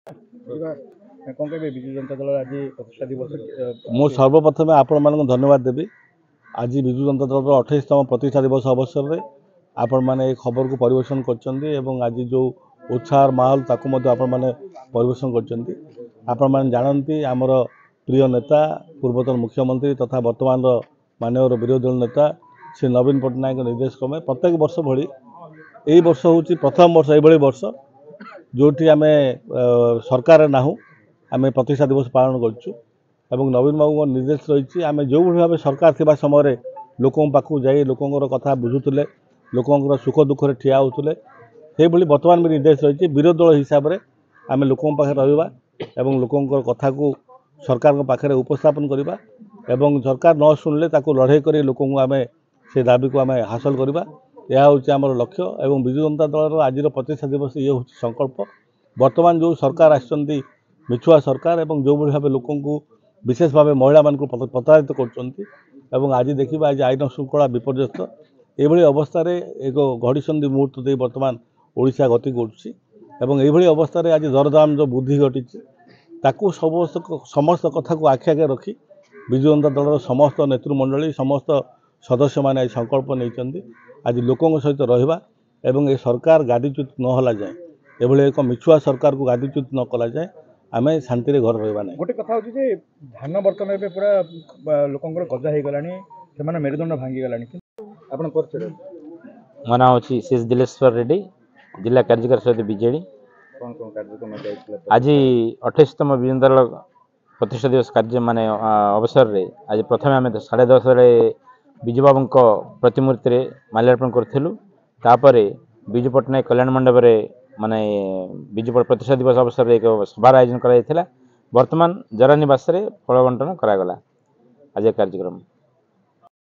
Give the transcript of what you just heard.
कौन कहे विजु जनता दल आज प्रतिष्ठा दिवस मु सर्वप्रथमे आपण मानक धन्यवाद देवी। आज विजु जनता दल 28तम प्रतिष्ठा दिवस अवसर में आपण मैंने खबर को परिवेशन कर आज जो उत्साह माहौल ताकू आपण मैंने परिवेशन कर जानती आमर प्रिय नेता पूर्वतन मुख्यमंत्री तथा वर्तमान माननीय विरोधी दल नेता श्री नवीन पट्टनायक निर्देश क्रमे प्रत्येक वर्ष भली यही वर्ष हूँ प्रथम वर्ष ये वर्ष जोटी आम सरकार नाहू आम प्रतिष्ठा दिवस पालन करूँ एवं नवीन बाबू निर्देश रही आम जो भाव सरकार थिबा समय लोकों पाखु जाई लोकों कथा बुझुले लोकों सुख दुखे ठिया होते से बर्तमान भी निर्देश रही विरोधी दल हिसाब से आम लोकों पाखे रहा एवं लोकों कथा को सरकार पाखे उपस्थापन करवा एवं सरकार न शुणिले लड़े कर लोक आम से दाबी को आम हासिल करवा यह हूँ आम लक्ष्य एवं विजु जनता दल आज प्रतिष्ठा दिवस ये हूँ संकल्प वर्तमान जो सरकार आसछंती मिछुआ सरकार एवं जो भाव लोकों विशेष भाव महिला मान प्रताड़ित कर आज देखा आज आईन श्रृंखला विपर्यस्त ये अवस्था एक घड़ीसंधि मुहूर्त दे वर्तमान ओडिशा गति कर अवस्था आज दरदाम जो वृद्धि घटी ताकू समस्त कथा को आखि आगे रखी विजु जनता दल समस्त नेतृमंडली समस्त सदस्य मैंने संकल्प नहीं आज लोकों सहित रहा एवं ये सरकार गादीच्युत न होला जाए एभली एक मिछुआ सरकार को गादीच्युत न कला जाए आम शांति घर रहा ना गोटे कथा हूँ धान बर्तमान पूरा लोक गजा हो गला से मेरुदंड भांगी गला मो ना हूँ सी दिलेश्वर रेड्डी जिला कार्यकारी समिति बीजेडी कौन कौन कार्यक्रम आज 28तम विजु जनता दल प्रतिष्ठा दिवस कार्य माने अवसर रे आज प्रथम आम 10:30 बजे विजु बाबू प्रतिमूर्ति रे माल्यार्पण करूँ तापर विजु पट्टनायक कल्याण मंडप माने विजु प्रतिष्ठा दिवस अवसर रे एक सभार आयोजन करा वर्तमान जरा निवास रे फल बंटन करागला आज कार्यक्रम।